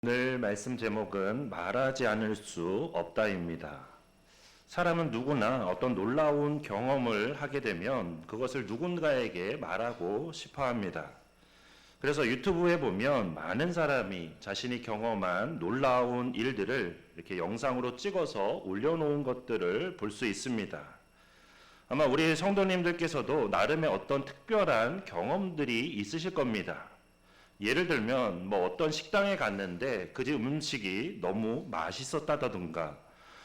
오늘 말씀 제목은 말하지 않을 수 없다입니다. 사람은 누구나 어떤 놀라운 경험을 하게 되면 그것을 누군가에게 말하고 싶어 합니다. 그래서 유튜브에 보면 많은 사람이 자신이 경험한 놀라운 일들을 이렇게 영상으로 찍어서 올려놓은 것들을 볼 수 있습니다. 아마 우리 성도님들께서도 나름의 어떤 특별한 경험들이 있으실 겁니다. 예를 들면 어떤 식당에 갔는데 그 집 음식이 너무 맛있었다던가,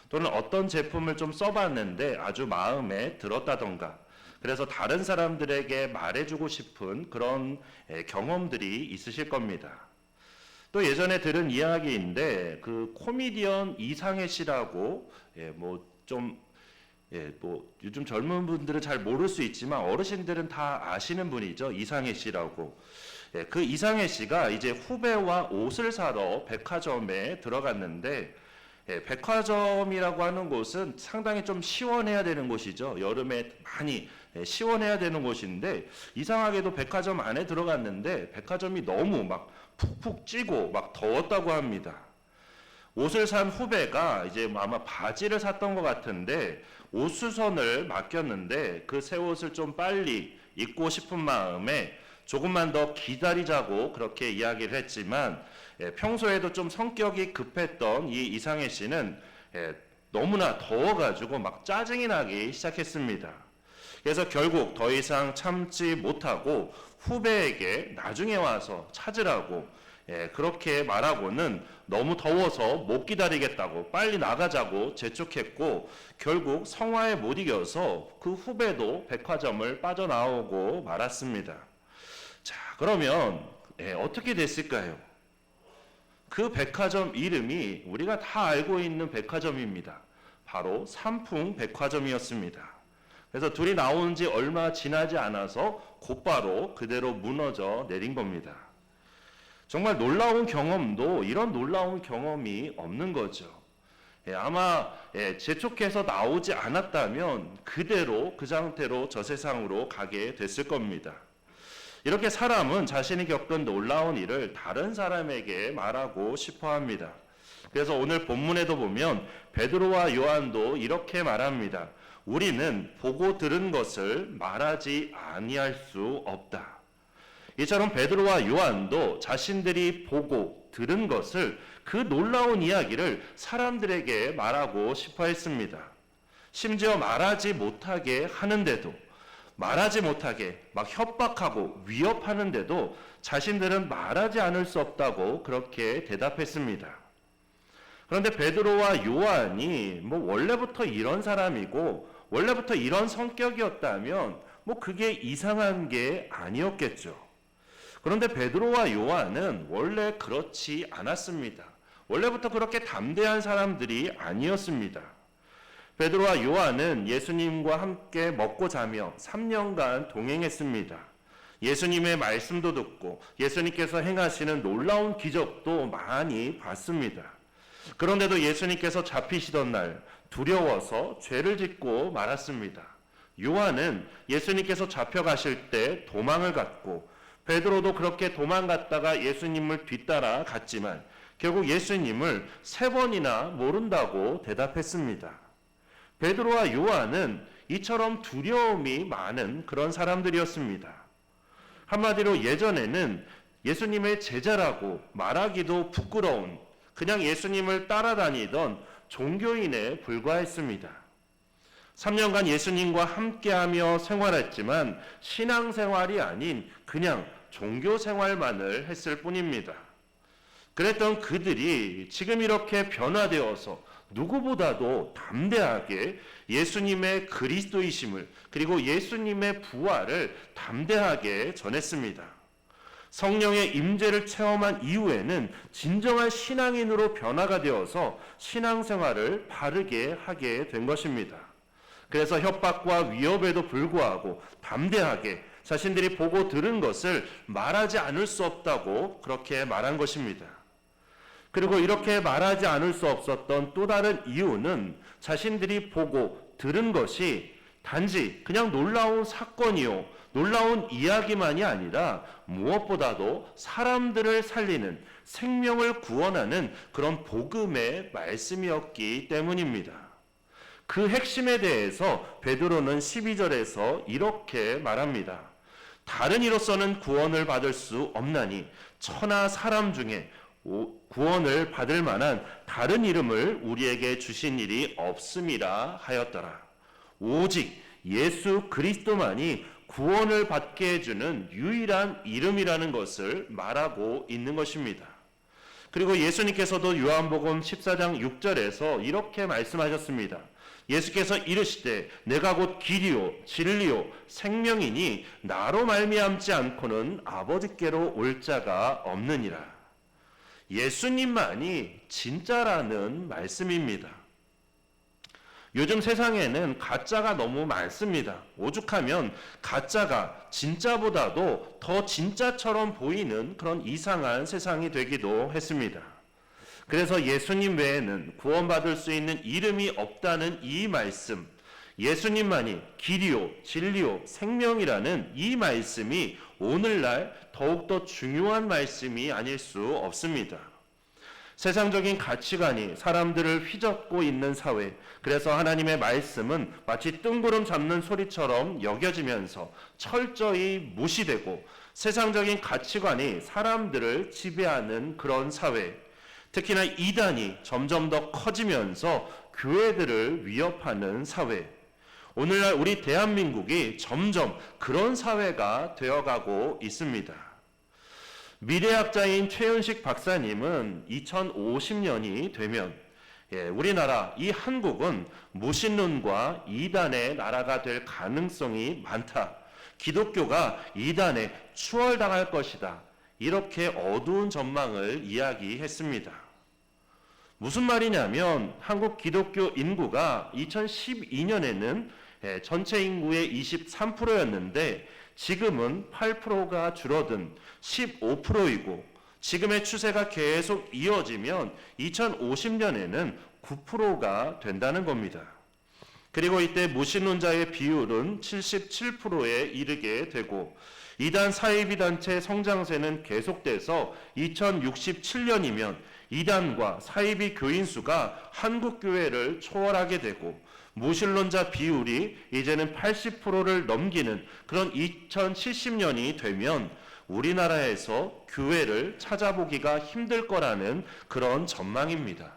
또는 어떤 제품을 좀 써봤는데 아주 마음에 들었다던가, 그래서 다른 사람들에게 말해주고 싶은 그런 경험들이 있으실 겁니다. 또 예전에 들은 이야기인데 그 코미디언 이상해 씨라고 요즘 젊은 분들은 잘 모를 수 있지만 어르신들은 다 아시는 분이죠. 이상해 씨라고. 그 이상해 씨가 이제 후배와 옷을 사러 백화점에 들어갔는데, 백화점이라고 하는 곳은 상당히 좀 시원해야 되는 곳이죠. 여름에 많이 시원해야 되는 곳인데, 이상하게도 백화점 안에 들어갔는데 백화점이 너무 막 푹푹 찌고 막 더웠다고 합니다. 옷을 산 후배가 이제 아마 바지를 샀던 것 같은데 옷수선을 맡겼는데 그 새 옷을 좀 빨리 입고 싶은 마음에 조금만 더 기다리자고 그렇게 이야기를 했지만, 평소에도 좀 성격이 급했던 이 이상해 씨는 너무나 더워가지고 막 짜증이 나기 시작했습니다. 그래서 결국 더 이상 참지 못하고 후배에게 나중에 와서 찾으라고 그렇게 말하고는 너무 더워서 못 기다리겠다고 빨리 나가자고 재촉했고, 결국 성화에 못 이겨서 그 후배도 백화점을 빠져나오고 말았습니다. 자, 그러면 어떻게 됐을까요? 그 백화점 이름이 우리가 다 알고 있는 백화점입니다. 바로 삼풍 백화점이었습니다. 그래서 둘이 나온 지 얼마 지나지 않아서 곧바로 그대로 무너져 내린 겁니다. 정말 놀라운 경험도 이런 놀라운 경험이 없는 거죠. 아마 재촉해서 나오지 않았다면 그대로 그 상태로 저 세상으로 가게 됐을 겁니다. 이렇게 사람은 자신이 겪은 놀라운 일을 다른 사람에게 말하고 싶어 합니다. 그래서 오늘 본문에도 보면 베드로와 요한도 이렇게 말합니다. 우리는 보고 들은 것을 말하지 아니할 수 없다. 이처럼 베드로와 요한도 자신들이 보고 들은 것을, 그 놀라운 이야기를 사람들에게 말하고 싶어 했습니다. 심지어 말하지 못하게 하는데도, 말하지 못하게 막 협박하고 위협하는데도 자신들은 말하지 않을 수 없다고 그렇게 대답했습니다. 그런데 베드로와 요한이 원래부터 이런 사람이고 원래부터 이런 성격이었다면 그게 이상한 게 아니었겠죠. 그런데 베드로와 요한은 원래 그렇지 않았습니다. 원래부터 그렇게 담대한 사람들이 아니었습니다. 베드로와 요한은 예수님과 함께 먹고 자며 3년간 동행했습니다. 예수님의 말씀도 듣고 예수님께서 행하시는 놀라운 기적도 많이 봤습니다. 그런데도 예수님께서 잡히시던 날 두려워서 죄를 짓고 말았습니다. 요한은 예수님께서 잡혀가실 때 도망을 갔고, 베드로도 그렇게 도망갔다가 예수님을 뒤따라 갔지만 결국 예수님을 3번이나 모른다고 대답했습니다. 베드로와 요한은 이처럼 두려움이 많은 그런 사람들이었습니다. 한마디로 예전에는 예수님의 제자라고 말하기도 부끄러운, 그냥 예수님을 따라다니던 종교인에 불과했습니다. 3년간 예수님과 함께하며 생활했지만 신앙생활이 아닌 그냥 종교생활만을 했을 뿐입니다. 그랬던 그들이 지금 이렇게 변화되어서 누구보다도 담대하게 예수님의 그리스도이심을, 그리고 예수님의 부활을 담대하게 전했습니다. 성령의 임재를 체험한 이후에는 진정한 신앙인으로 변화가 되어서 신앙생활을 바르게 하게 된 것입니다. 그래서 협박과 위협에도 불구하고 담대하게 자신들이 보고 들은 것을 말하지 않을 수 없다고 그렇게 말한 것입니다. 그리고 이렇게 말하지 않을 수 없었던 또 다른 이유는 자신들이 보고 들은 것이 단지 그냥 놀라운 사건이요, 놀라운 이야기만이 아니라 무엇보다도 사람들을 살리는, 생명을 구원하는 그런 복음의 말씀이었기 때문입니다. 그 핵심에 대해서 베드로는 12절에서 이렇게 말합니다. 다른 이로서는 구원을 받을 수 없나니 천하 사람 중에 구원을 받을 만한 다른 이름을 우리에게 주신 일이 없음이라 하였더라. 오직 예수 그리스도만이 구원을 받게 해주는 유일한 이름이라는 것을 말하고 있는 것입니다. 그리고 예수님께서도 요한복음 14장 6절에서 이렇게 말씀하셨습니다. 예수께서 이르시되 내가 곧 길이요 진리요 생명이니 나로 말미암지 않고는 아버지께로 올 자가 없느니라. 예수님만이 진짜라는 말씀입니다. 요즘 세상에는 가짜가 너무 많습니다. 오죽하면 가짜가 진짜보다도 더 진짜처럼 보이는 그런 이상한 세상이 되기도 했습니다. 그래서 예수님 외에는 구원받을 수 있는 이름이 없다는 이 말씀, 예수님만이 길이요 진리요 생명이라는 이 말씀이 오늘날 더욱더 중요한 말씀이 아닐 수 없습니다. 세상적인 가치관이 사람들을 휘젓고 있는 사회, 그래서 하나님의 말씀은 마치 뜬구름 잡는 소리처럼 여겨지면서 철저히 무시되고 세상적인 가치관이 사람들을 지배하는 그런 사회, 특히나 이단이 점점 더 커지면서 교회들을 위협하는 사회, 오늘날 우리 대한민국이 점점 그런 사회가 되어가고 있습니다. 미래학자인 최윤식 박사님은 2050년이 되면 우리나라, 이 한국은 무신론과 이단의 나라가 될 가능성이 많다. 기독교가 이단에 추월당할 것이다. 이렇게 어두운 전망을 이야기했습니다. 무슨 말이냐면 한국 기독교 인구가 2012년에는 전체 인구의 23%였는데 지금은 8%가 줄어든 15%이고 지금의 추세가 계속 이어지면 2050년에는 9%가 된다는 겁니다. 그리고 이때 무신론자의 비율은 77%에 이르게 되고 이단 사이비 단체 성장세는 계속돼서 2067년이면 이단과 사이비 교인 수가 한국 교회를 초월하게 되고 무신론자 비율이 이제는 80%를 넘기는 그런 2070년이 되면 우리나라에서 교회를 찾아보기가 힘들 거라는 그런 전망입니다.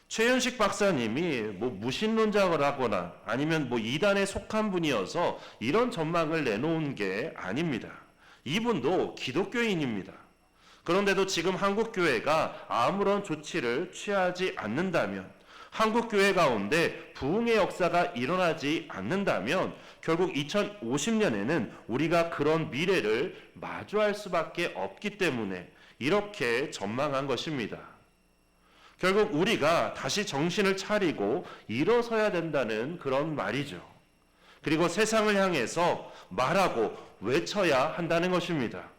최윤식 박사님이 무신론자라거나 아니면 이단에 속한 분이어서 이런 전망을 내놓은 게 아닙니다. 이분도 기독교인입니다. 그런데도 지금 한국교회가 아무런 조치를 취하지 않는다면, 한국교회 가운데 부흥의 역사가 일어나지 않는다면 결국 2050년에는 우리가 그런 미래를 마주할 수밖에 없기 때문에 이렇게 전망한 것입니다. 결국 우리가 다시 정신을 차리고 일어서야 된다는 그런 말이죠. 그리고 세상을 향해서 말하고 외쳐야 한다는 것입니다.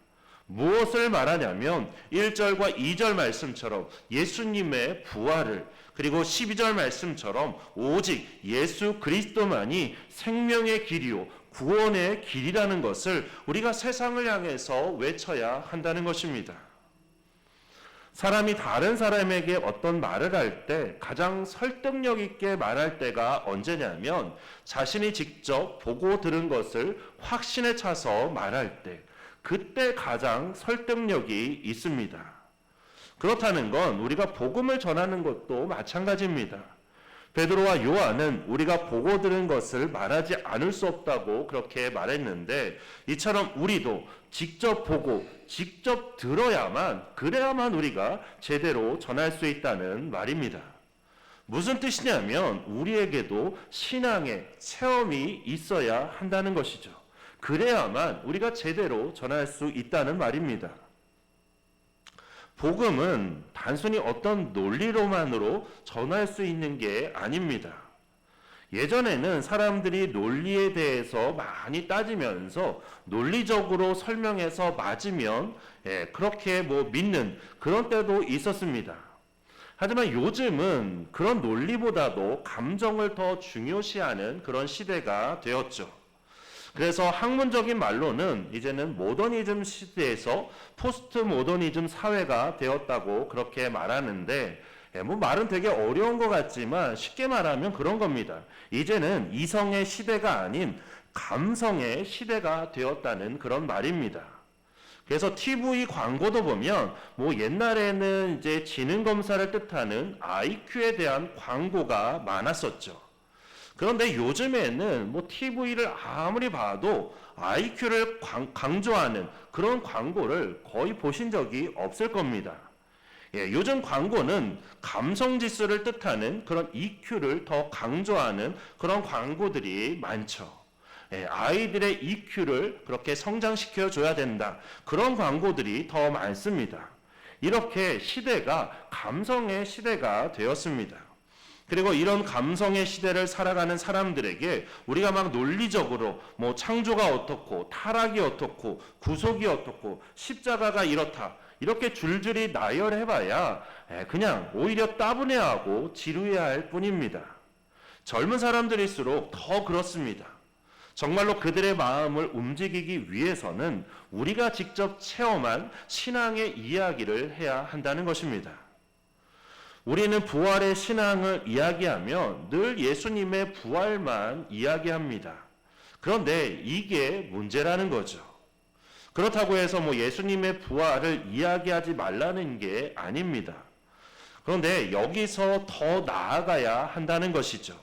무엇을 말하냐면 1절과 2절 말씀처럼 예수님의 부활을, 그리고 12절 말씀처럼 오직 예수 그리스도만이 생명의 길이요 구원의 길이라는 것을 우리가 세상을 향해서 외쳐야 한다는 것입니다. 사람이 다른 사람에게 어떤 말을 할 때 가장 설득력 있게 말할 때가 언제냐면 자신이 직접 보고 들은 것을 확신에 차서 말할 때, 그때 가장 설득력이 있습니다. 그렇다는 건 우리가 복음을 전하는 것도 마찬가지입니다. 베드로와 요한은 우리가 보고 들은 것을 말하지 않을 수 없다고 그렇게 말했는데, 이처럼 우리도 직접 보고 직접 그래야만 우리가 제대로 전할 수 있다는 말입니다. 무슨 뜻이냐면 우리에게도 신앙의 체험이 있어야 한다는 것이죠. 그래야만 우리가 제대로 전할 수 있다는 말입니다. 복음은 단순히 어떤 논리로만으로 전할 수 있는 게 아닙니다. 예전에는 사람들이 논리에 대해서 많이 따지면서 논리적으로 설명해서 맞으면 그렇게 믿는 그런 때도 있었습니다. 하지만 요즘은 그런 논리보다도 감정을 더 중요시하는 그런 시대가 되었죠. 그래서 학문적인 말로는 이제는 모더니즘 시대에서 포스트 모더니즘 사회가 되었다고 그렇게 말하는데, 뭐 말은 되게 어려운 것 같지만 쉽게 말하면 그런 겁니다. 이제는 이성의 시대가 아닌 감성의 시대가 되었다는 그런 말입니다. 그래서 TV 광고도 보면 뭐 옛날에는 이제 지능 검사를 뜻하는 IQ에 대한 광고가 많았었죠. 그런데 요즘에는 뭐 TV를 아무리 봐도 IQ를 강조하는 그런 광고를 거의 보신 적이 없을 겁니다. 요즘 광고는 감성 지수를 뜻하는 그런 EQ를 더 강조하는 그런 광고들이 많죠. 아이들의 EQ를 그렇게 성장시켜 줘야 된다. 그런 광고들이 더 많습니다. 이렇게 시대가 감성의 시대가 되었습니다. 그리고 이런 감성의 시대를 살아가는 사람들에게 우리가 막 논리적으로 뭐 창조가 어떻고 타락이 어떻고 구속이 어떻고 십자가가 이렇다 이렇게 줄줄이 나열해봐야 그냥 오히려 따분해하고 지루해할 뿐입니다. 젊은 사람들일수록 더 그렇습니다. 정말로 그들의 마음을 움직이기 위해서는 우리가 직접 체험한 신앙의 이야기를 해야 한다는 것입니다. 우리는 부활의 신앙을 이야기하며 늘 예수님의 부활만 이야기합니다. 그런데 이게 문제라는 거죠. 그렇다고 해서 뭐 예수님의 부활을 이야기하지 말라는 게 아닙니다. 그런데 여기서 더 나아가야 한다는 것이죠.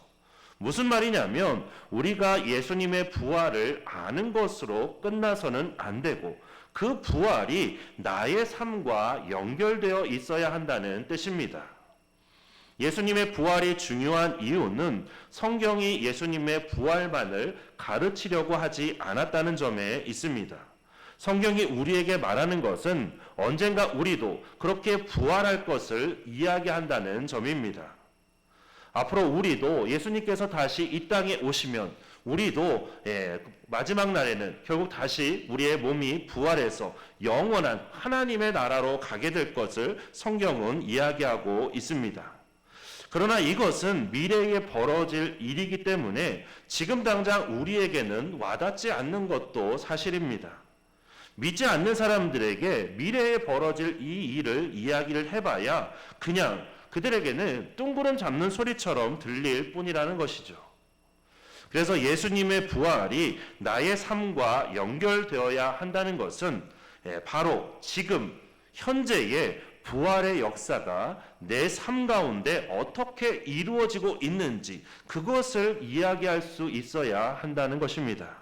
무슨 말이냐면 우리가 예수님의 부활을 아는 것으로 끝나서는 안 되고 그 부활이 나의 삶과 연결되어 있어야 한다는 뜻입니다. 예수님의 부활이 중요한 이유는 성경이 예수님의 부활만을 가르치려고 하지 않았다는 점에 있습니다. 성경이 우리에게 말하는 것은 언젠가 우리도 그렇게 부활할 것을 이야기한다는 점입니다. 앞으로 우리도 예수님께서 다시 이 땅에 오시면 우리도 마지막 날에는 결국 다시 우리의 몸이 부활해서 영원한 하나님의 나라로 가게 될 것을 성경은 이야기하고 있습니다. 그러나 이것은 미래에 벌어질 일이기 때문에 지금 당장 우리에게는 와닿지 않는 것도 사실입니다. 믿지 않는 사람들에게 미래에 벌어질 이 일을 이야기를 해봐야 그냥 그들에게는 뚱구름 잡는 소리처럼 들릴 뿐이라는 것이죠. 그래서 예수님의 부활이 나의 삶과 연결되어야 한다는 것은 바로 지금 현재의 부활의 역사가 내 삶 가운데 어떻게 이루어지고 있는지 그것을 이야기할 수 있어야 한다는 것입니다.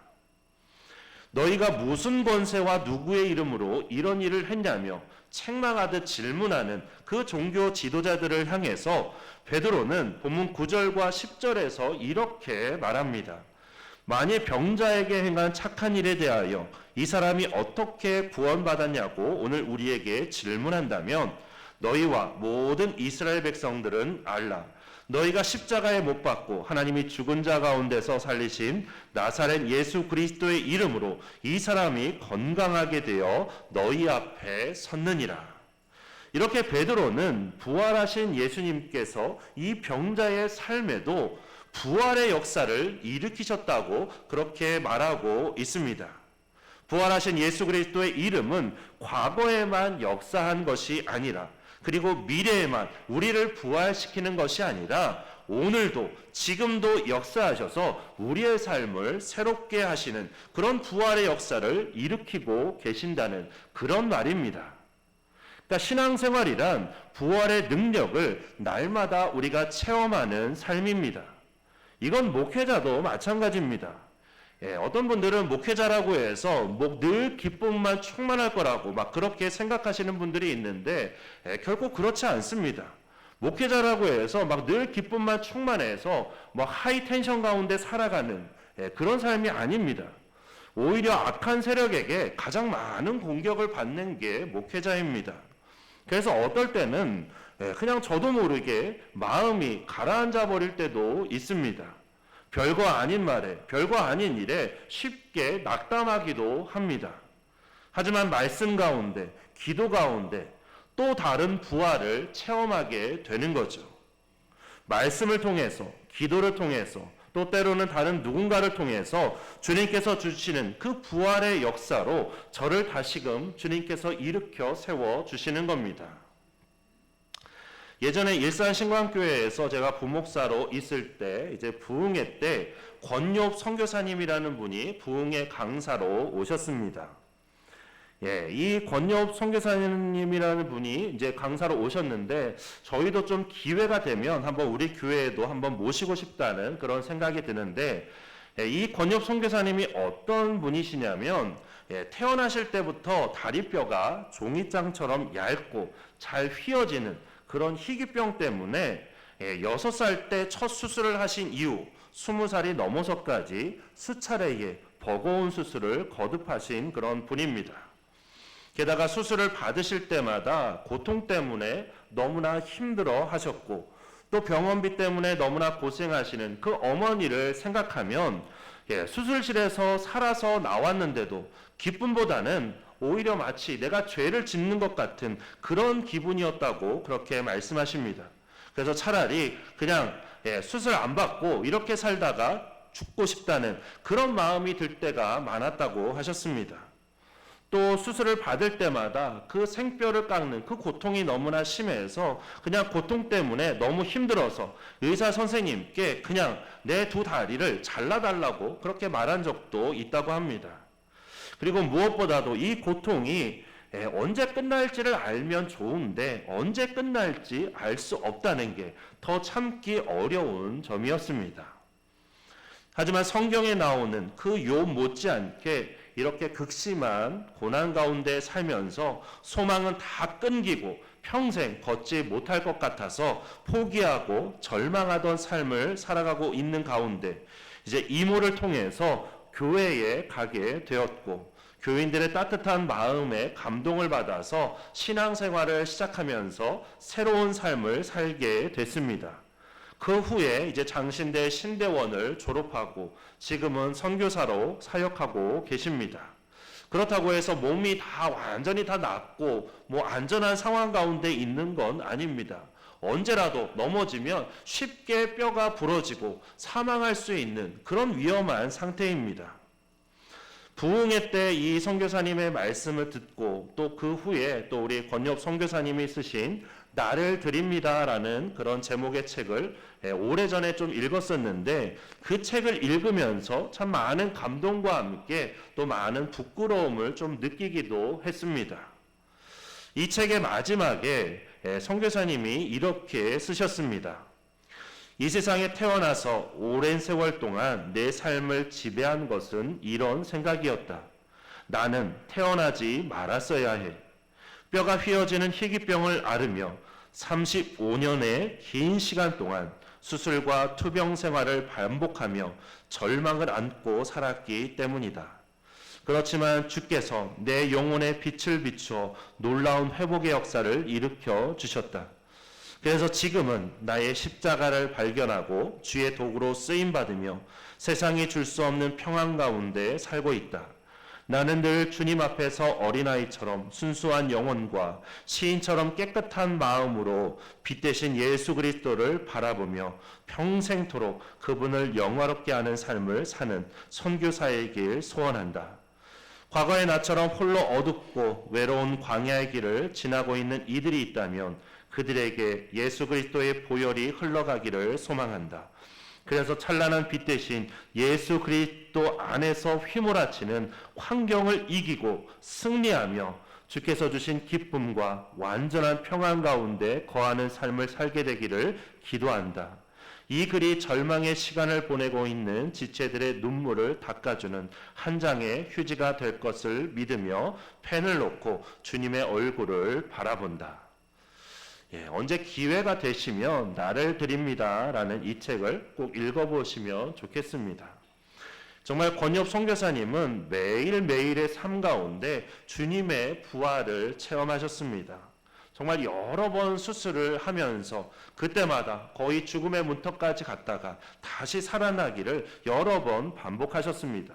너희가 무슨 권세와 누구의 이름으로 이런 일을 했냐며 책망하듯 질문하는 그 종교 지도자들을 향해서 베드로는 본문 9절과 10절에서 이렇게 말합니다. 만일 병자에게 행한 착한 일에 대하여 이 사람이 어떻게 구원받았냐고 오늘 우리에게 질문한다면 너희와 모든 이스라엘 백성들은 알라. 너희가 십자가에 못 박고 하나님이 죽은 자 가운데서 살리신 나사렛 예수 그리스도의 이름으로 이 사람이 건강하게 되어 너희 앞에 섰느니라. 이렇게 베드로는 부활하신 예수님께서 이 병자의 삶에도 부활의 역사를 일으키셨다고 그렇게 말하고 있습니다. 부활하신 예수 그리스도의 이름은 과거에만 역사한 것이 아니라 그리고 미래에만 우리를 부활시키는 것이 아니라 오늘도 지금도 역사하셔서 우리의 삶을 새롭게 하시는 그런 부활의 역사를 일으키고 계신다는 그런 말입니다. 그러니까 신앙생활이란 부활의 능력을 날마다 우리가 체험하는 삶입니다. 이건 목회자도 마찬가지입니다. 어떤 분들은 목회자라고 해서 뭐 늘 기쁨만 충만할 거라고 막 그렇게 생각하시는 분들이 있는데 결국 그렇지 않습니다. 목회자라고 해서 막 늘 기쁨만 충만해서 뭐 하이 텐션 가운데 살아가는 그런 삶이 아닙니다. 오히려 악한 세력에게 가장 많은 공격을 받는 게 목회자입니다. 그래서 어떨 때는 그냥 저도 모르게 마음이 가라앉아 버릴 때도 있습니다. 별거 아닌 말에, 별거 아닌 일에 쉽게 낙담하기도 합니다. 하지만 말씀 가운데, 기도 가운데 또 다른 부활을 체험하게 되는 거죠. 말씀을 통해서, 기도를 통해서, 또 때로는 다른 누군가를 통해서 주님께서 주시는 그 부활의 역사로 저를 다시금 주님께서 일으켜 세워 주시는 겁니다. 예전에 일산 신광교회에서 제가 부목사로 있을 때 이제 부흥회 때 권요업 선교사님이라는 분이 부흥회 강사로 오셨습니다. 이 권요업 선교사님이라는 분이 이제 강사로 오셨는데 저희도 좀 기회가 되면 한번 우리 교회에도 한번 모시고 싶다는 그런 생각이 드는데 이 권요업 선교사님이 어떤 분이시냐면 태어나실 때부터 다리뼈가 종이장처럼 얇고 잘 휘어지는 그런 희귀병 때문에 6살 때 첫 수술을 하신 이후 20살이 넘어서까지 수차례의 버거운 수술을 거듭하신 그런 분입니다. 게다가 수술을 받으실 때마다 고통 때문에 너무나 힘들어 하셨고 또 병원비 때문에 너무나 고생하시는 그 어머니를 생각하면 수술실에서 살아서 나왔는데도 기쁨보다는 오히려 마치 내가 죄를 짓는 것 같은 그런 기분이었다고 그렇게 말씀하십니다. 그래서 차라리 그냥 수술 안 받고 이렇게 살다가 죽고 싶다는 그런 마음이 들 때가 많았다고 하셨습니다. 또 수술을 받을 때마다 그 생뼈를 깎는 그 고통이 너무나 심해서 그냥 고통 때문에 너무 힘들어서 의사 선생님께 그냥 내 두 다리를 잘라달라고 그렇게 말한 적도 있다고 합니다. 그리고 무엇보다도 이 고통이 언제 끝날지를 알면 좋은데 언제 끝날지 알 수 없다는 게 더 참기 어려운 점이었습니다. 하지만 성경에 나오는 그 욥 못지않게 이렇게 극심한 고난 가운데 살면서 소망은 다 끊기고 평생 걷지 못할 것 같아서 포기하고 절망하던 삶을 살아가고 있는 가운데 이제 이모를 통해서 교회에 가게 되었고 교인들의 따뜻한 마음에 감동을 받아서 신앙생활을 시작하면서 새로운 삶을 살게 됐습니다. 그 후에 이제 장신대 신대원을 졸업하고 지금은 선교사로 사역하고 계십니다. 그렇다고 해서 몸이 다 완전히 다 낫고 뭐 안전한 상황 가운데 있는 건 아닙니다. 언제라도 넘어지면 쉽게 뼈가 부러지고 사망할 수 있는 그런 위험한 상태입니다. 부흥회 때 이 선교사님의 말씀을 듣고 또 그 후에 또 우리 권엽 선교사님이 쓰신 나를 드립니다라는 그런 제목의 책을 오래전에 좀 읽었었는데 그 책을 읽으면서 참 많은 감동과 함께 또 많은 부끄러움을 좀 느끼기도 했습니다. 이 책의 마지막에 선교사님이 이렇게 쓰셨습니다. 이 세상에 태어나서 오랜 세월 동안 내 삶을 지배한 것은 이런 생각이었다. 나는 태어나지 말았어야 해. 뼈가 휘어지는 희귀병을 앓으며 35년의 긴 시간 동안 수술과 투병 생활을 반복하며 절망을 안고 살았기 때문이다. 그렇지만 주께서 내 영혼에 빛을 비추어 놀라운 회복의 역사를 일으켜 주셨다. 그래서 지금은 나의 십자가를 발견하고 주의 도구로 쓰임받으며 세상이 줄 수 없는 평안 가운데 살고 있다. 나는 늘 주님 앞에서 어린아이처럼 순수한 영혼과 시인처럼 깨끗한 마음으로 빛 대신 예수 그리스도를 바라보며 평생토록 그분을 영화롭게 하는 삶을 사는 선교사의 길 소원한다. 과거의 나처럼 홀로 어둡고 외로운 광야의 길을 지나고 있는 이들이 있다면 그들에게 예수 그리스도의 보혈이 흘러가기를 소망한다. 그래서 찬란한 빛 대신 예수 그리스도 안에서 휘몰아치는 환경을 이기고 승리하며 주께서 주신 기쁨과 완전한 평안 가운데 거하는 삶을 살게 되기를 기도한다. 이 글이 절망의 시간을 보내고 있는 지체들의 눈물을 닦아주는 한 장의 휴지가 될 것을 믿으며 펜을 놓고 주님의 얼굴을 바라본다. 언제 기회가 되시면 나를 드립니다 라는 이 책을 꼭 읽어보시면 좋겠습니다. 정말 권엽 선교사님은 매일매일의 삶 가운데 주님의 부활을 체험하셨습니다. 정말 여러 번 수술을 하면서 그때마다 거의 죽음의 문턱까지 갔다가 다시 살아나기를 여러 번 반복하셨습니다.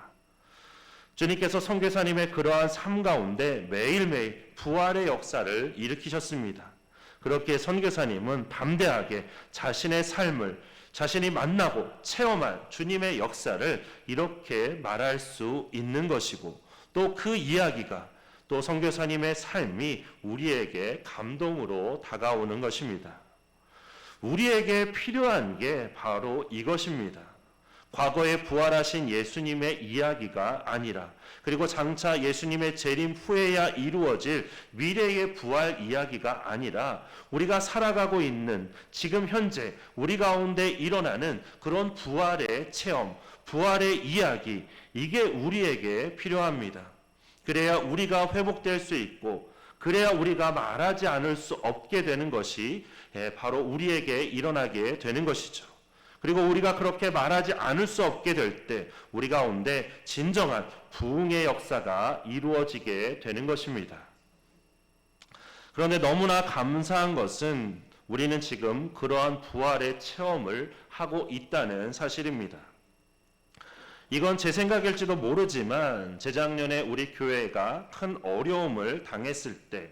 주님께서 선교사님의 그러한 삶 가운데 매일매일 부활의 역사를 일으키셨습니다. 그렇게 선교사님은 담대하게 자신의 삶을 자신이 만나고 체험한 주님의 역사를 이렇게 말할 수 있는 것이고, 또 그 이야기가, 또 선교사님의 삶이 우리에게 감동으로 다가오는 것입니다. 우리에게 필요한 게 바로 이것입니다. 과거에 부활하신 예수님의 이야기가 아니라, 그리고 장차 예수님의 재림 후에야 이루어질 미래의 부활 이야기가 아니라, 우리가 살아가고 있는 지금 현재 우리 가운데 일어나는 그런 부활의 체험, 부활의 이야기, 이게 우리에게 필요합니다. 그래야 우리가 회복될 수 있고, 그래야 우리가 말하지 않을 수 없게 되는 것이 바로 우리에게 일어나게 되는 것이죠. 그리고 우리가 그렇게 말하지 않을 수 없게 될 때 우리 가운데 진정한 부흥의 역사가 이루어지게 되는 것입니다. 그런데 너무나 감사한 것은 우리는 지금 그러한 부활의 체험을 하고 있다는 사실입니다. 이건 제 생각일지도 모르지만 재작년에 우리 교회가 큰 어려움을 당했을 때,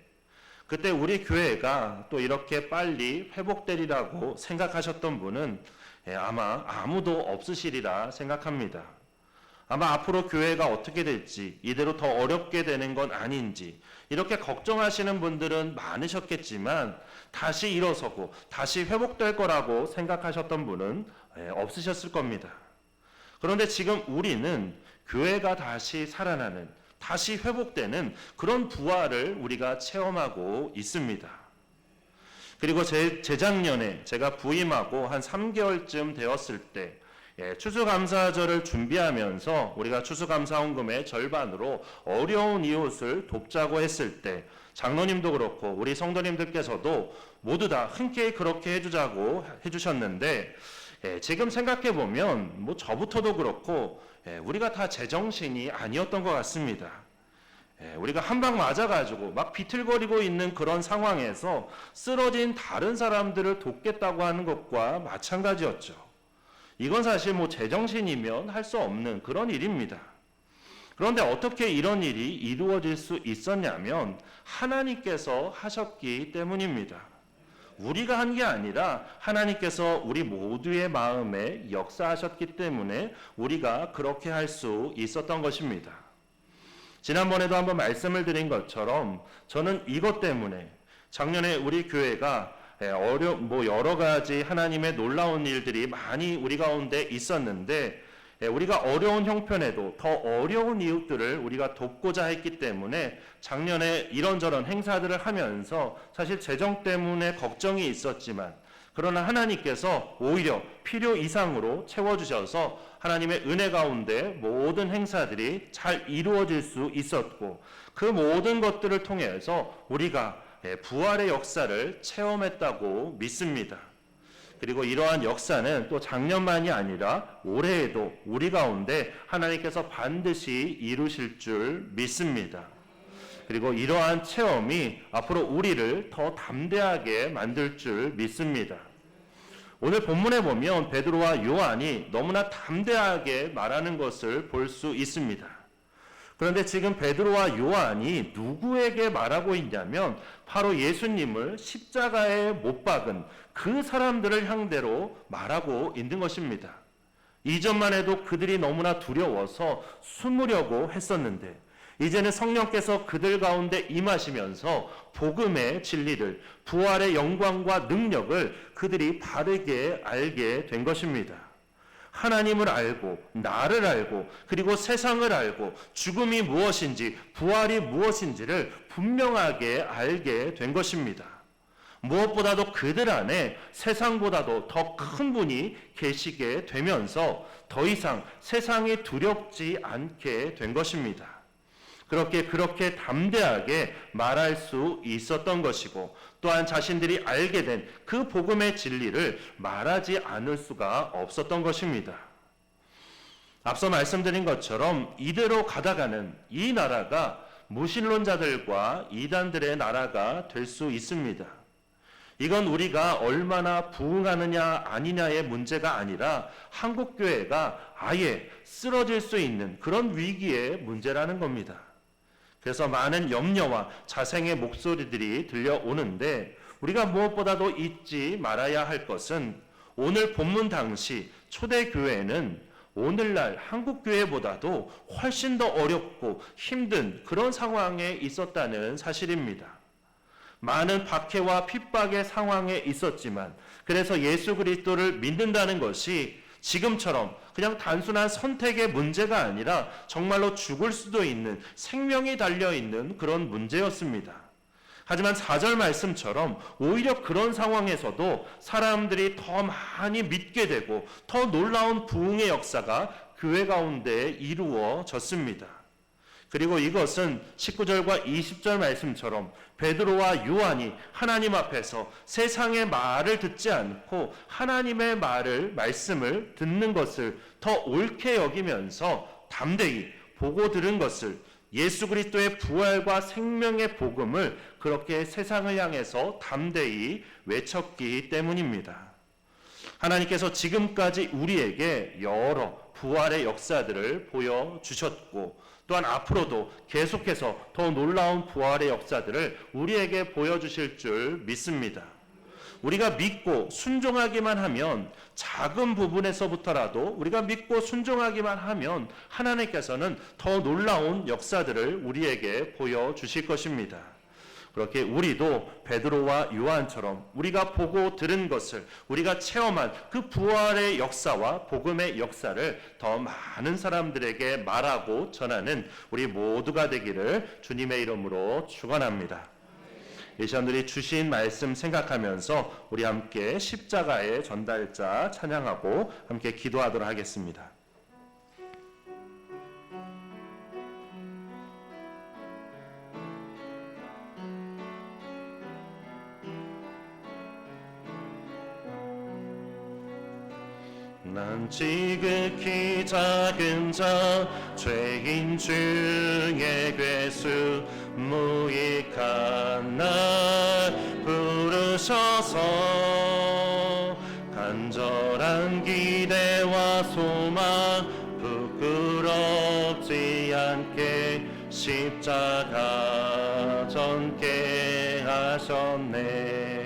그때 우리 교회가 또 이렇게 빨리 회복되리라고 생각하셨던 분은 아마 아무도 없으시리라 생각합니다. 아마 앞으로 교회가 어떻게 될지, 이대로 더 어렵게 되는 건 아닌지 이렇게 걱정하시는 분들은 많으셨겠지만, 다시 일어서고 다시 회복될 거라고 생각하셨던 분은 없으셨을 겁니다. 그런데 지금 우리는 교회가 다시 살아나는, 다시 회복되는 그런 부활을 우리가 체험하고 있습니다. 그리고 재작년에 제가 부임하고 한 3개월쯤 되었을 때 추수감사절을 준비하면서 우리가 추수감사헌금의 절반으로 어려운 이웃을 돕자고 했을 때, 장로님도 그렇고 우리 성도님들께서도 모두 다 흔쾌히 그렇게 해주자고 해주셨는데, 지금 생각해보면 뭐 저부터도 그렇고 우리가 다 제정신이 아니었던 것 같습니다. 우리가 한 방 맞아가지고 막 비틀거리고 있는 그런 상황에서 쓰러진 다른 사람들을 돕겠다고 하는 것과 마찬가지였죠. 이건 사실 뭐 제정신이면 할 수 없는 그런 일입니다. 그런데 어떻게 이런 일이 이루어질 수 있었냐면 하나님께서 하셨기 때문입니다. 우리가 한 게 아니라 하나님께서 우리 모두의 마음에 역사하셨기 때문에 우리가 그렇게 할 수 있었던 것입니다. 지난번에도 한번 말씀을 드린 것처럼 저는 이것 때문에 작년에 우리 교회가 여러 가지 하나님의 놀라운 일들이 많이 우리 가운데 있었는데, 우리가 어려운 형편에도 더 어려운 이웃들을 우리가 돕고자 했기 때문에 작년에 이런저런 행사들을 하면서 사실 재정 때문에 걱정이 있었지만, 그러나 하나님께서 오히려 필요 이상으로 채워주셔서 하나님의 은혜 가운데 모든 행사들이 잘 이루어질 수 있었고, 그 모든 것들을 통해서 우리가 부활의 역사를 체험했다고 믿습니다. 그리고 이러한 역사는 또 작년만이 아니라 올해에도 우리 가운데 하나님께서 반드시 이루실 줄 믿습니다. 그리고 이러한 체험이 앞으로 우리를 더 담대하게 만들 줄 믿습니다. 오늘 본문에 보면 베드로와 요한이 너무나 담대하게 말하는 것을 볼 수 있습니다. 그런데 지금 베드로와 요한이 누구에게 말하고 있냐면 바로 예수님을 십자가에 못 박은 그 사람들을 상대로 말하고 있는 것입니다. 이전만 해도 그들이 너무나 두려워서 숨으려고 했었는데, 이제는 성령께서 그들 가운데 임하시면서 복음의 진리를, 부활의 영광과 능력을 그들이 바르게 알게 된 것입니다. 하나님을 알고, 나를 알고, 그리고 세상을 알고, 죽음이 무엇인지, 부활이 무엇인지를 분명하게 알게 된 것입니다. 무엇보다도 그들 안에 세상보다도 더 큰 분이 계시게 되면서 더 이상 세상이 두렵지 않게 된 것입니다. 그렇게 담대하게 말할 수 있었던 것이고, 또한 자신들이 알게 된 그 복음의 진리를 말하지 않을 수가 없었던 것입니다. 앞서 말씀드린 것처럼 이대로 가다가는 이 나라가 무신론자들과 이단들의 나라가 될 수 있습니다. 이건 우리가 얼마나 부흥하느냐 아니냐의 문제가 아니라 한국교회가 아예 쓰러질 수 있는 그런 위기의 문제라는 겁니다. 그래서 많은 염려와 자생의 목소리들이 들려오는데, 우리가 무엇보다도 잊지 말아야 할 것은 오늘 본문 당시 초대교회는 오늘날 한국교회보다도 훨씬 더 어렵고 힘든 그런 상황에 있었다는 사실입니다. 많은 박해와 핍박의 상황에 있었지만 그래서 예수 그리스도를 믿는다는 것이 지금처럼 그냥 단순한 선택의 문제가 아니라 정말로 죽을 수도 있는 생명이 달려있는 그런 문제였습니다. 하지만 4절 말씀처럼 오히려 그런 상황에서도 사람들이 더 많이 믿게 되고 더 놀라운 부흥의 역사가 교회 가운데 이루어졌습니다. 그리고 이것은 19절과 20절 말씀처럼 베드로와 요한이 하나님 앞에서 세상의 말을 듣지 않고 하나님의 말씀을 듣는 것을 더 옳게 여기면서 담대히 보고 들은 것을, 예수 그리스도의 부활과 생명의 복음을 그렇게 세상을 향해서 담대히 외쳤기 때문입니다. 하나님께서 지금까지 우리에게 여러 부활의 역사들을 보여주셨고 또한 앞으로도 계속해서 더 놀라운 부활의 역사들을 우리에게 보여주실 줄 믿습니다. 우리가 믿고 순종하기만 하면, 작은 부분에서부터라도 우리가 믿고 순종하기만 하면 하나님께서는 더 놀라운 역사들을 우리에게 보여주실 것입니다. 그렇게 우리도 베드로와 요한처럼 우리가 보고 들은 것을, 우리가 체험한 그 부활의 역사와 복음의 역사를 더 많은 사람들에게 말하고 전하는 우리 모두가 되기를 주님의 이름으로 축원합니다. 이 시간들이 주신 말씀 생각하면서 우리 함께 십자가의 전달자 찬양하고 함께 기도하도록 하겠습니다. 난 지극히 작은 자 죄인 중에 괴수 무익한 날 부르셔서 간절한 기대와 소망 부끄럽지 않게 십자가 전케 하셨네.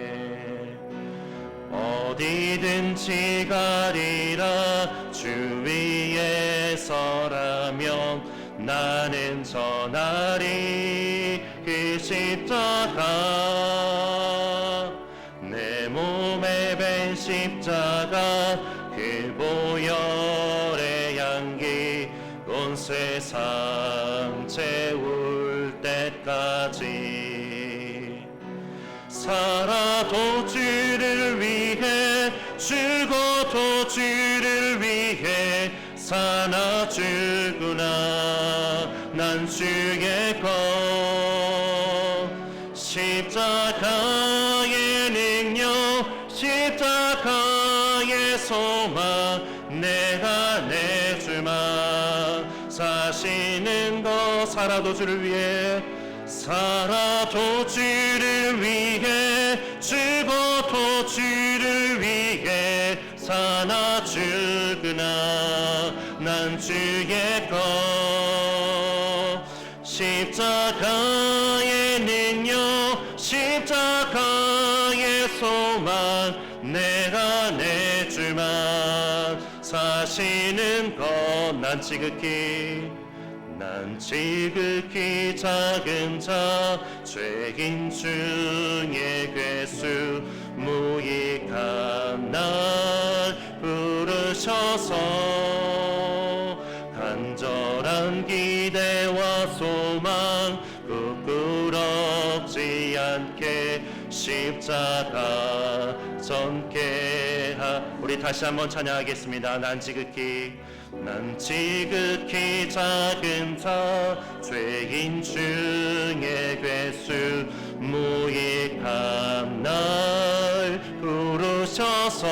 어디든지 가리라 주 위에 서라면 나는 전하리 그 십자가. 내 몸에 밴 십자가 그 보혈의 향기 온 세상 채울 때까지 살아도 주를 위해 죽어도 주를 위해 사나 죽으나 난 주의 것. 십자가의 능력 십자가의 소망 내가 내 주만 사시는 것. 살아도 주를 위해 살아도 주를 위해 죽어도 주를 위해 사나 죽으나 난 주의 것. 십자가의 능력 십자가의 소망 내가 내 주만 사시는 것. 난 지극히 작은 자 죄인 중에 괴수 무익한 날 부르셔서 간절한 기대와 소망 부끄럽지 않게 십자가 전케 우리 다시 한번 찬양하겠습니다. 난 지극히 작은 자 죄인 중에 괴수 무익한 날 부르셔서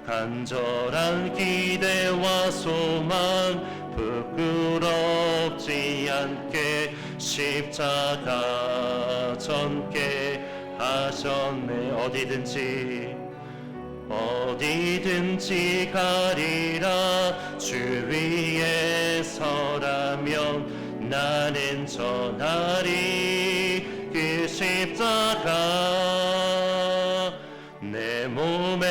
간절한 기대와 소망 부끄럽지 않게 십자가 전케 하셨네. 어디든지 가리라 주 위에 서라면 나는 전하리 그 십자가. 내 몸에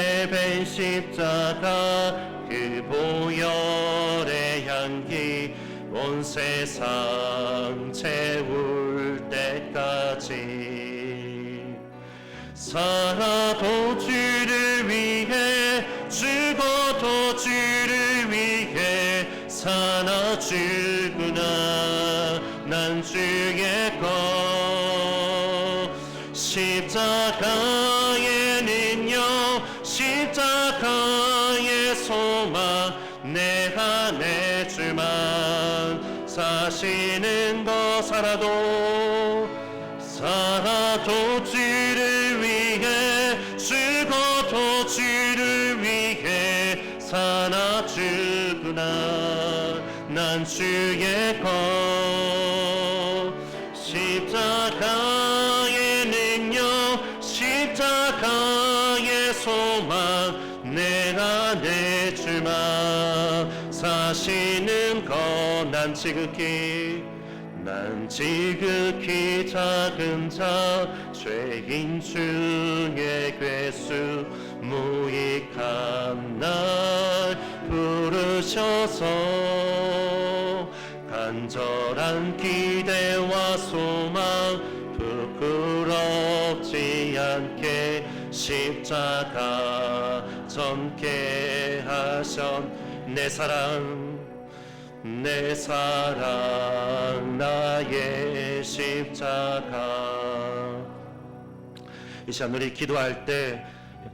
된 십자가 그 보혈의 향기 온 세상 채울 때까지 살아도 주를 위해 죽어도 주를 위해 사나 죽으나 난 주의 것 십자가에는요 십자가의 소망 내 안에 주만 사시는 것 살아도 주를 위해 죽어도 주를 위해 사나 죽으나 난 주의 것 십자가에는요 십자가의 소망 내 안에 주만 사시는 것 난 지극히 작은 자 죄인 중에 괴수 무익한 날 부르셔서 간절한 기대와 소망 부끄럽지 않게 십자가 전케 하셨 내 사랑 나의 십자가 이 시간 우리 기도할 때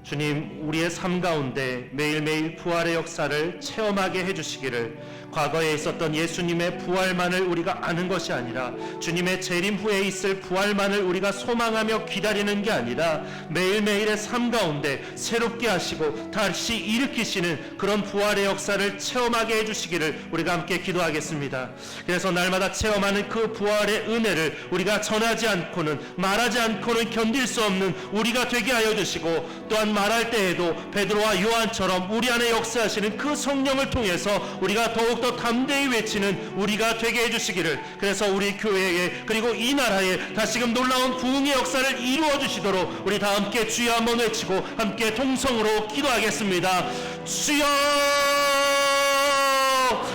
주님 우리의 삶 가운데 매일매일 부활의 역사를 체험하게 해주시기를 과거에 있었던 예수님의 부활만을 우리가 아는 것이 아니라 주님의 재림 후에 있을 부활만을 우리가 소망하며 기다리는 게 아니라 매일매일의 삶 가운데 새롭게 하시고 다시 일으키시는 그런 부활의 역사를 체험하게 해주시기를 우리가 함께 기도하겠습니다. 그래서 날마다 체험하는 그 부활의 은혜를 우리가 전하지 않고는 말하지 않고는 견딜 수 없는 우리가 되게 하여 주시고 또한 말할 때에도 베드로와 요한처럼 우리 안에 역사하시는 그 성령을 통해서 우리가 더욱더 담대히 외치는 우리가 되게 해주시기를 그래서 우리 교회에 그리고 이 나라에 다시금 놀라운 부흥의 역사를 이루어 주시도록 우리 다 함께 주여 한번 외치고 함께 통성으로 기도하겠습니다. 주여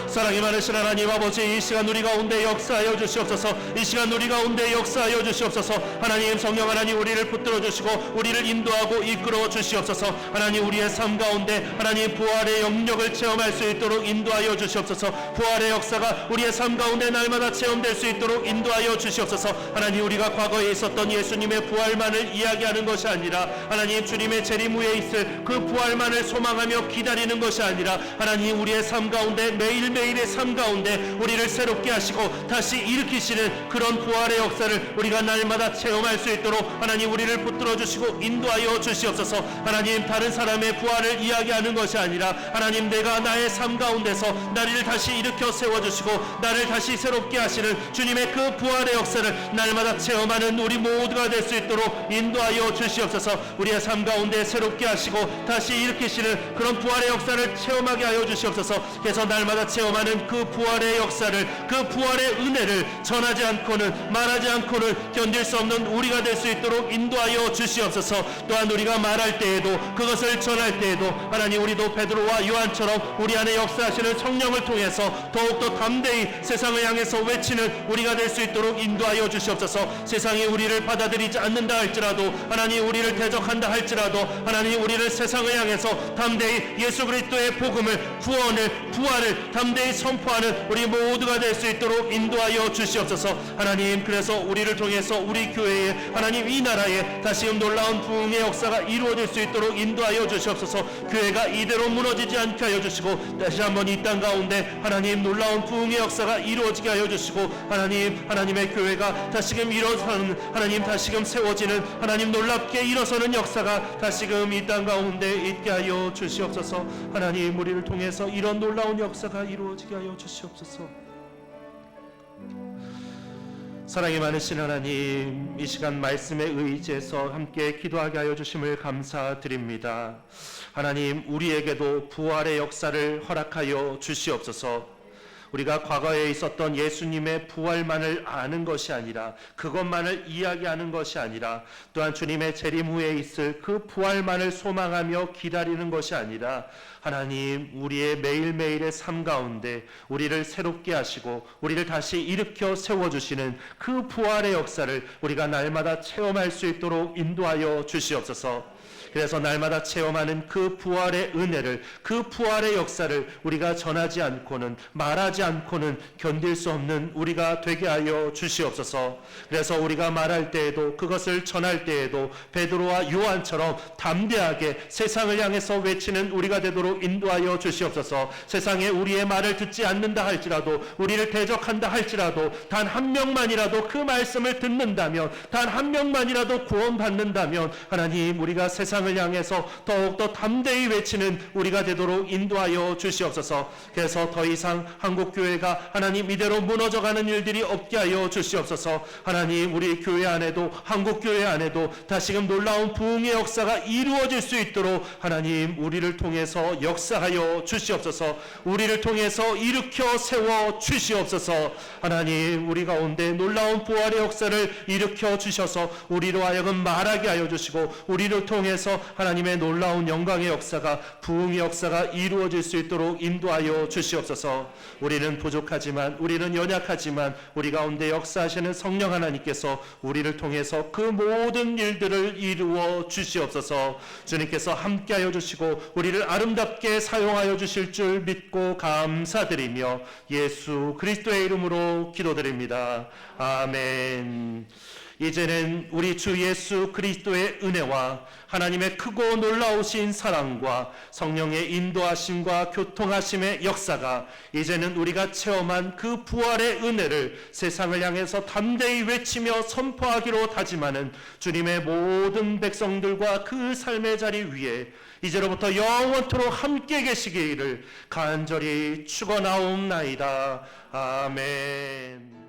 사랑이 많으신 하나님 아버지 이 시간 우리 가운데 역사하여 주시옵소서 이 시간 우리 가운데 역사하여 주시옵소서 하나님 성령 하나님 우리를 붙들어 주시고 우리를 인도하고 이끌어 주시옵소서 하나님 우리의 삶 가운데 하나님 부활의 영역을 체험할 수 있도록 인도하여 주시옵소서 부활의 역사가 우리의 삶 가운데 날마다 체험될 수 있도록 인도하여 주시옵소서 하나님 우리가 과거에 있었던 예수님의 부활만을 이야기하는 것이 아니라 하나님 주님의 재림 후에 있을 그 부활만을 소망하며 기다리는 것이 아니라 하나님 우리의 삶 가운데 매일매일의 삶 가운데 우리를 새롭게 하시고 다시 일으키시는 그런 부활의 역사를 우리가 날마다 체험할 수 있도록 하나님 우리를 붙들어 주시고 인도하여 주시옵소서 하나님 다른 사람의 부활을 이야기하는 것이 아니라 하나님 내가 나의 삶 가운데서 나를 다시 일으켜 세워주시고 나를 다시 새롭게 하시는 주님의 그 부활의 역사를 날마다 체험하는 우리 모두가 될 수 있도록 인도하여 주시옵소서 우리의 삶 가운데 새롭게 하시고 다시 일으키시는 그런 부활의 역사를 체험하게 하여 주시옵소서 그래서 날마다 체험하는 그 부활의 역사를 그 부활의 은혜를 전하지 않고는 말하지 않고는 견딜 수 없는 우리가 될 수 있도록 인도하여 주시옵소서 또한 우리가 말할 때에도 그것을 전할 때에도 하나님 우리도 베드로와 요한처럼 우리 안에 역사하시는 성령을 통해서 더욱더 담대히 세상을 향해서 외치는 우리가 될 수 있도록 인도하여 주시옵소서 세상이 우리를 받아들이지 않는다 할지라도 하나님 우리를 대적한다 할지라도 하나님 우리를 세상을 향해서 담대히 예수 그리스도의 복음을 구원을 부활을 담대히 선포하는 우리 모두가 될 수 있도록 인도하여 주시옵소서 하나님 그래서 우리를 통해서 우리 교회에 하나님 이 나라에 다시금 놀라운 부흥의 역사가 이루어질 수 있도록 인도하여 주시옵소서 교회가 이대로 무너지지 않게 하여 주시고 다시 한번 이 땅 가운데 하나님 놀라운 부흥의 역사가 이루어지게 하여 주시고 하나님의 교회가 다시금 일어서는 하나님 다시금 세워지는 하나님 놀랍게 일어서는 역사가 다시금 이 땅 가운데 있게 하여 주시옵소서 하나님 우리를 통해서 이런 놀라운 역사가 이루어지게 하여 주시옵소서 사랑이 많으신 하나님 이 시간 말씀에 의지해서 함께 기도하게 하여 주심을 감사드립니다 하나님 우리에게도 부활의 역사를 허락하여 주시옵소서 우리가 과거에 있었던 예수님의 부활만을 아는 것이 아니라, 그것만을 이야기하는 것이 아니라, 또한 주님의 재림 후에 있을 그 부활만을 소망하며 기다리는 것이 아니라, 하나님 우리의 매일매일의 삶 가운데 우리를 새롭게 하시고 우리를 다시 일으켜 세워주시는 그 부활의 역사를 우리가 날마다 체험할 수 있도록 인도하여 주시옵소서. 그래서 날마다 체험하는 그 부활의 은혜를, 그 부활의 역사를 우리가 전하지 않고는, 말하지 않고는 견딜 수 없는 우리가 되게 하여 주시옵소서. 그래서 우리가 말할 때에도, 그것을 전할 때에도 베드로와 요한처럼 담대하게 세상을 향해서 외치는 우리가 되도록 인도하여 주시옵소서. 세상에 우리의 말을 듣지 않는다 할지라도, 우리를 대적한다 할지라도, 단 한 명만이라도 그 말씀을 듣는다면, 단 한 명만이라도 구원받는다면, 하나님 우리가 세상을 향해서 더욱더 담대히 외치는 우리가 되도록 인도하여 주시옵소서. 그래서 더 이상 한국교회가 하나님 이대로 무너져가는 일들이 없게 하여 주시옵소서. 하나님 우리 교회 안에도, 한국교회 안에도 다시금 놀라운 부흥의 역사가 이루어질 수 있도록 하나님 우리를 통해서 역사하여 주시옵소서. 우리를 통해서 일으켜 세워 주시옵소서. 하나님 우리 가운데 놀라운 부활의 역사를 일으켜 주셔서 우리로 하여금 말하게 하여 주시고, 우리를 통해서 하나님의 놀라운 영광의 역사가, 부흥의 역사가 이루어질 수 있도록 인도하여 주시옵소서. 우리는 부족하지만, 우리는 연약하지만 우리 가운데 역사하시는 성령 하나님께서 우리를 통해서 그 모든 일들을 이루어 주시옵소서. 주님께서 함께하여 주시고 우리를 아름답게 사용하여 주실 줄 믿고 감사드리며 예수 그리스도의 이름으로 기도드립니다. 아멘. 이제는 우리 주 예수 그리스도의 은혜와 하나님의 크고 놀라우신 사랑과 성령의 인도하심과 교통하심의 역사가, 이제는 우리가 체험한 그 부활의 은혜를 세상을 향해서 담대히 외치며 선포하기로 다짐하는 주님의 모든 백성들과 그 삶의 자리 위에 이제로부터 영원토록 함께 계시기를 간절히 축원하옵나이다. 아멘.